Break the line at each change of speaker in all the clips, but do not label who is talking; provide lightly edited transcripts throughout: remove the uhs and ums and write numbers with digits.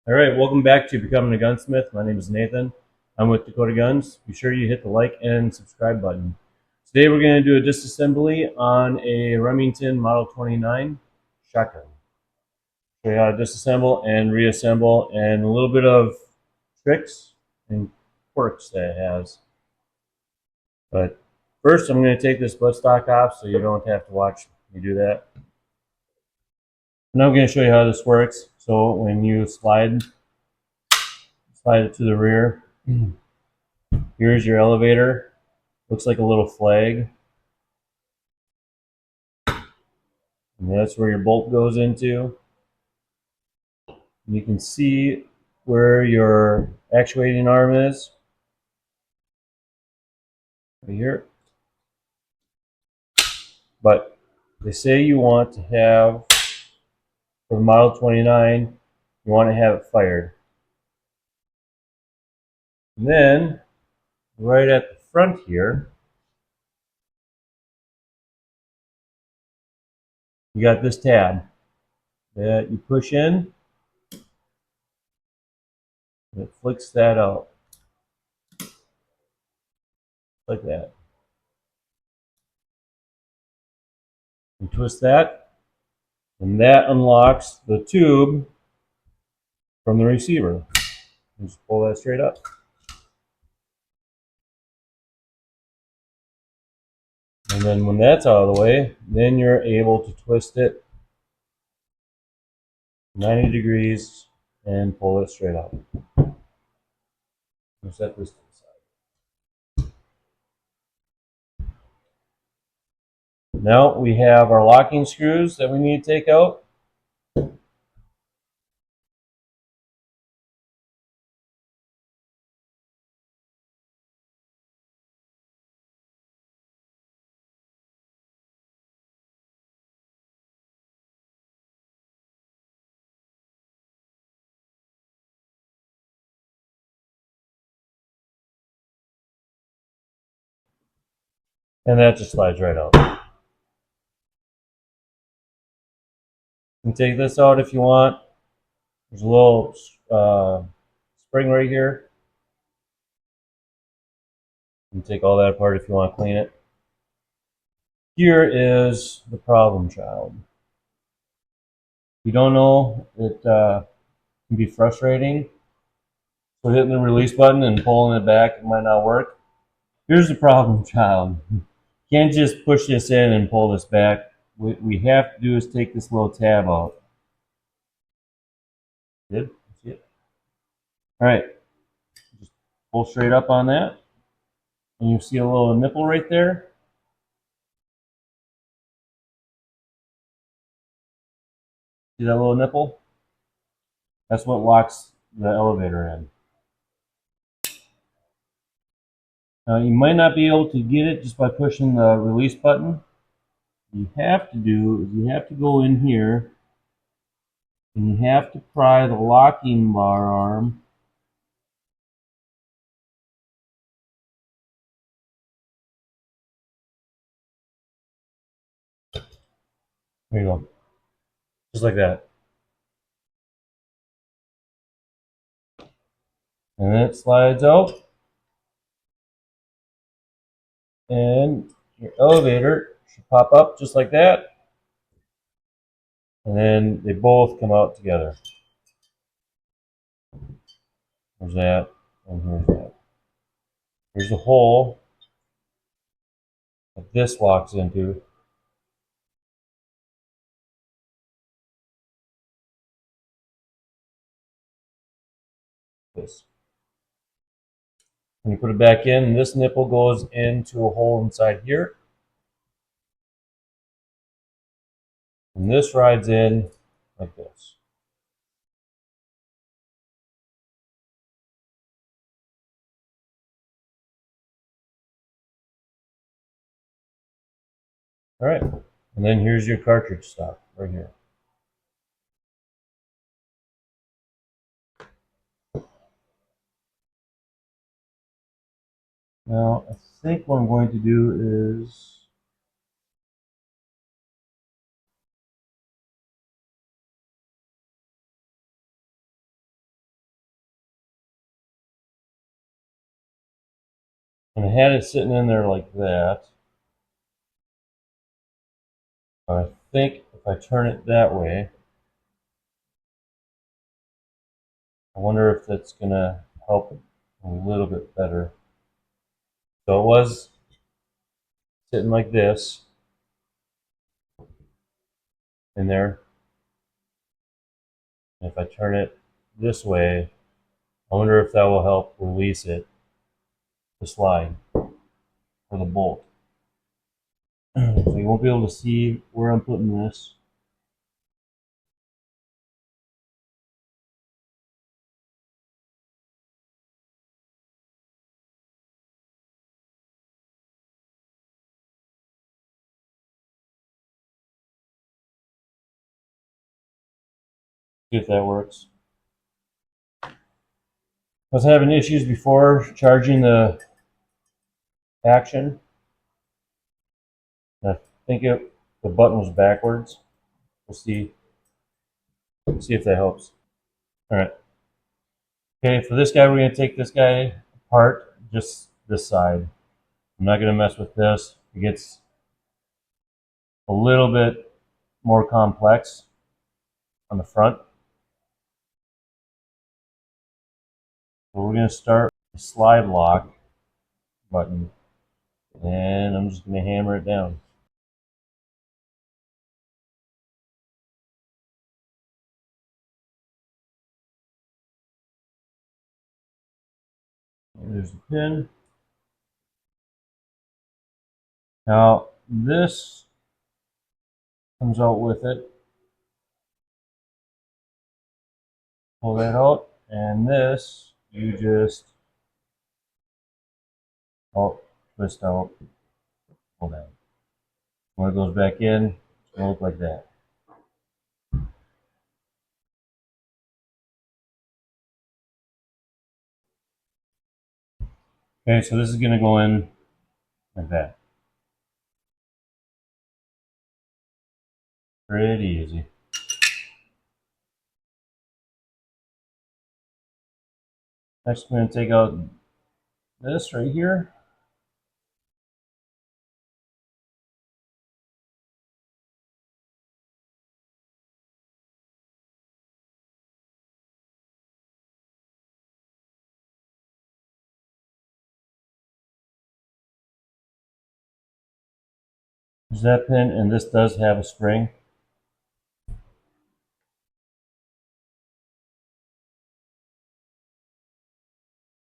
All right, welcome back to Becoming a Gunsmith. My name is Nathan. I'm with Dakota Guns. Be sure you hit the like and subscribe button. Today we're going to do a disassembly on a Remington Model 29 shotgun. Show you how to disassemble and reassemble and a little bit of tricks and quirks that it has. But first I'm going to take this buttstock off so you don't have to watch me do that. And I'm going to show you how this works. So when you slide it to the rear, here's your elevator. Looks like a little flag. And that's where your bolt goes into. And you can see where your actuating arm is. Right here. But they say you want to have, for the Model 29, you want to have it fired. And then, right at the front here, you got this tab that you push in, and it flicks that out. Like that. You twist that, and that unlocks the tube from the receiver. Just pull that straight up. And then when that's out of the way, then you're able to twist it 90 degrees and pull it straight up. We'll set this to the side. Now we have our locking screws that we need to take out. And that just slides right out. You can take this out if you want. There's a little spring right here. You can take all that apart if you want to clean it. Here is the problem child. If you don't know, it can be frustrating. So hitting the release button and pulling it back, it might not work. Here's the problem child. You can't just push this in and pull this back. What we have to do is take this little tab out. Good? See it? All right. Just pull straight up on that. And you see a little nipple right there. See that little nipple? That's what locks the elevator in. Now you might not be able to get it just by pushing the release button. What you have to do is you have to go in here and you have to pry the locking bar arm there you go. Just like that. And then it slides out. And your elevator should pop up just like that. And then they both come out together. There's that, and here's that. Here's a hole that this locks into. This. When you put it back in, this nipple goes into a hole inside here. And this rides in like this. All right. And then here's your cartridge stop right here. Now, I think what I'm going to do is And I had it sitting in there like that. I think if I turn it that way, I wonder if that's gonna help a little bit better. So it was sitting like this in there. And if I turn it this way, I wonder if that will help release it, the slide, or the bolt. So you won't be able to see where I'm putting this. See if that works. I was having issues before charging the action. I think the button was backwards. We'll see if that helps. All right. Okay, for this guy, we're going to take this guy apart, just this side. I'm not going to mess with this. It gets a little bit more complex on the front. So we're going to start with the slide lock button, and I'm just going to hammer it down. And there's the pin. Now this comes out with it. Pull that out, and this you just twist out, pull down. When it goes back in, it's going to look like that. Okay, so this is going to go in like that. Pretty easy. Next, I'm going to take out this right here. There's that pin, and this does have a spring.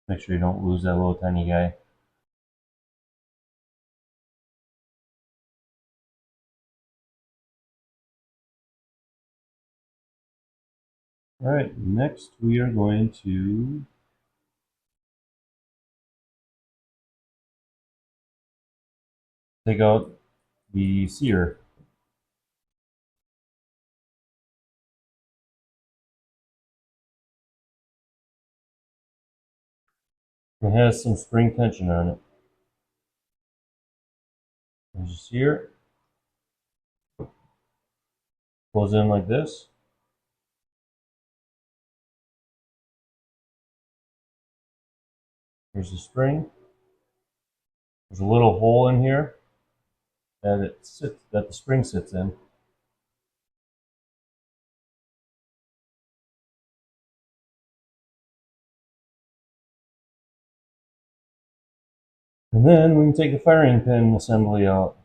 Make sure you don't lose that little tiny guy. All right, next we are going to take out the sear. It has some spring tension on it. There's a sear. Goes in like this. There's the spring. There's a little hole in here that the spring sits in. And then we can take the firing pin assembly out.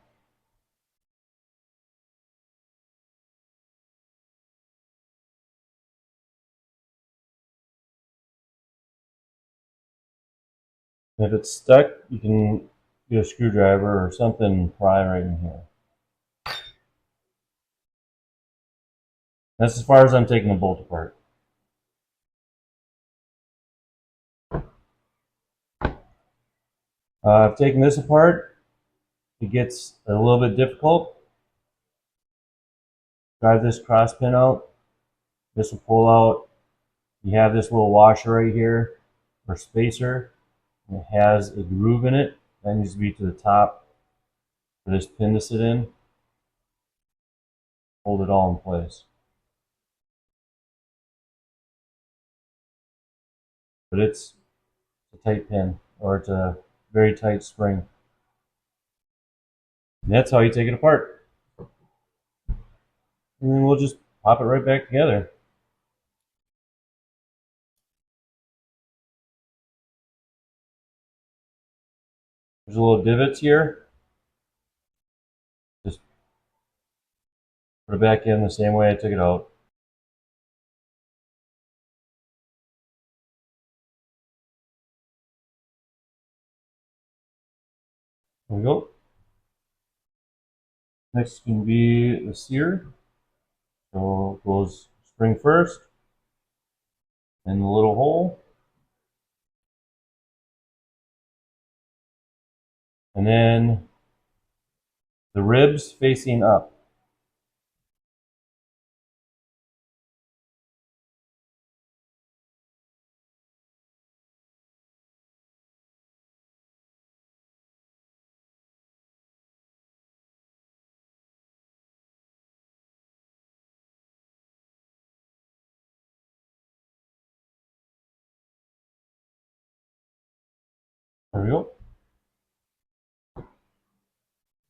If it's stuck, you can get a screwdriver or something and pry right in here. That's as far as I'm taking the bolt apart. I've taken this apart. It gets a little bit difficult. Drive this cross pin out. This will pull out. You have this little washer right here, or spacer. It has a groove in it. That needs to be to the top for this pin to sit in. Hold it all in place. But it's a tight pin, or it's a very tight spring. And that's how you take it apart. And then we'll just pop it right back together. There's a little divots here. Just put it back in the same way I took it out. There we go. Next can be the sear. So it goes spring first, in the little hole. And then the ribs facing up. There we go.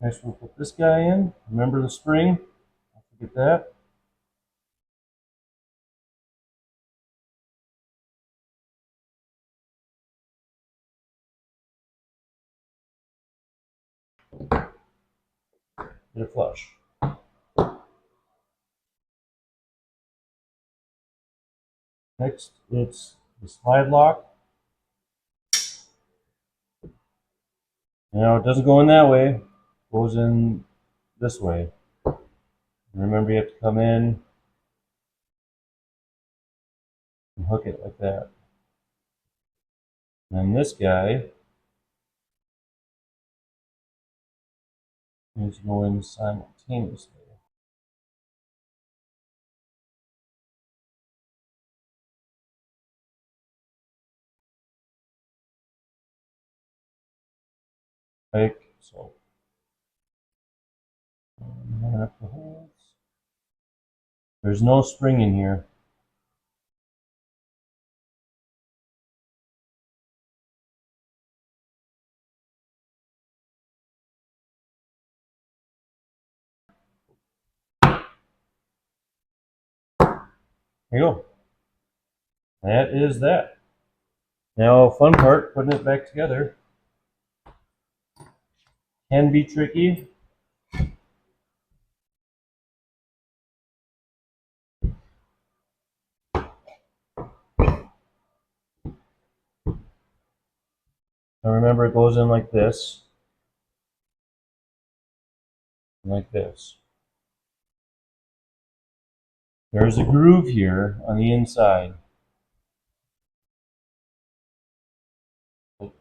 Next we'll put this guy in. Remember the spring? Don't forget that. Get it flush. Next, it's the slide lock. Now it doesn't go in that way. It goes in this way. Remember, you have to come in and hook it like that. And then this guy is going simultaneously. Like so. Line up the holes. There's no spring in here. There you go. That is that. Now, fun part, putting it back together can be tricky. Now remember, it goes in like this, and like this. There's a groove here on the inside. The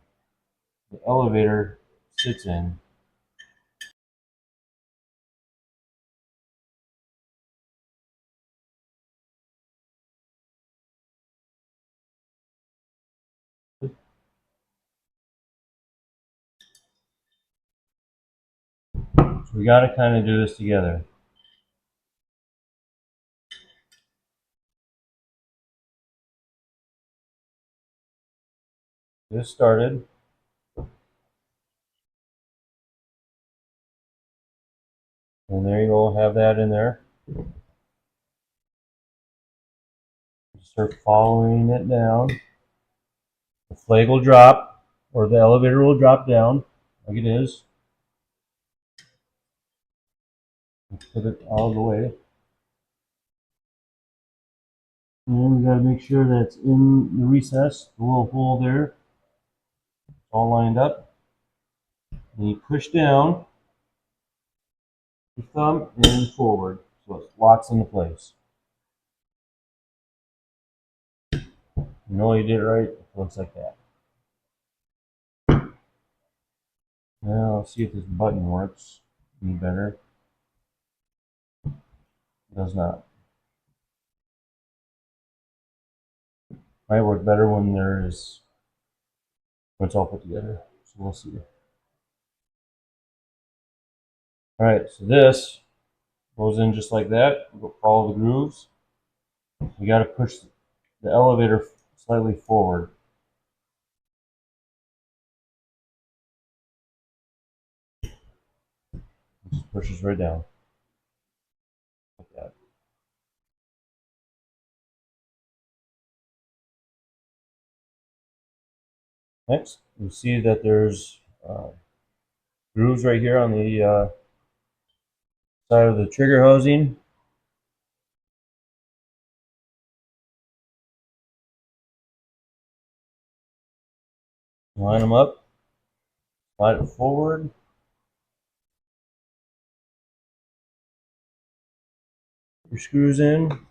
elevator sits in. So we got to kind of do this together. This started. And there you go, have that in there. Start following it down. The flag will drop, or the elevator will drop down, like it is. Put it out of the way. And we got to make sure that's in the recess, the little hole there. It's all lined up. And you push down your thumb and forward, so it locks into place. You know you did it right. It looks like that. Now let's see if this button works any better. It does not. Might work better when it's all put together. So we'll see. Alright, so this goes in just like that. We'll follow the grooves. You got to push the elevator slightly forward. Pushes right down. Like that. Next, you see that there's grooves right here on the side of the trigger housing. Line them up, slide it forward. Put your screws in.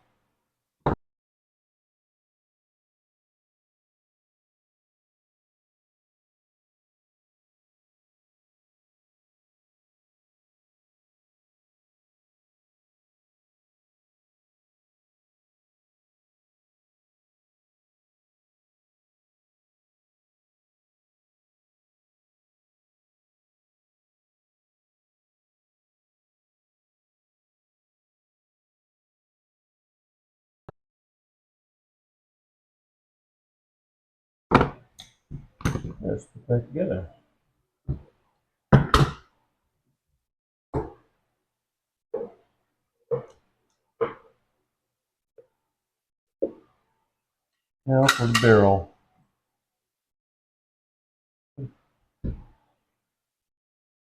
Let's put that together. Now for the barrel.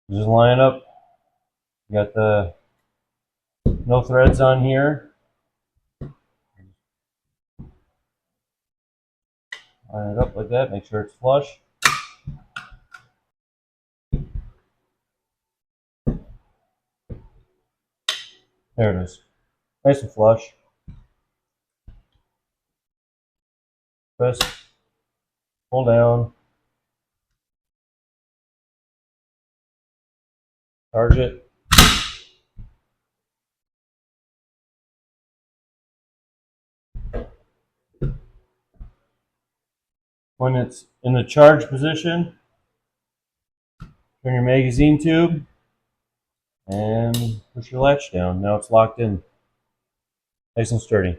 Just line up. You got the no threads on here. Line it up like that. Make sure it's flush. There it is. Nice and flush. Press. Pull down. Charge it. When it's in the charge position, turn your magazine tube and push your latch down. Now it's locked in. Nice and sturdy.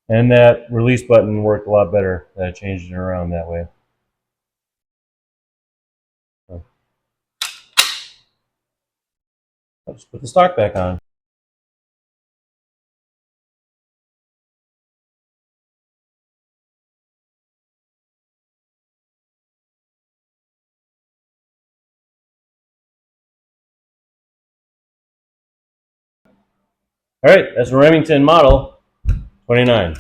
And that release button worked a lot better. I changed it around that way. So, I'll just put the stock back on. All right, that's a Remington model 29.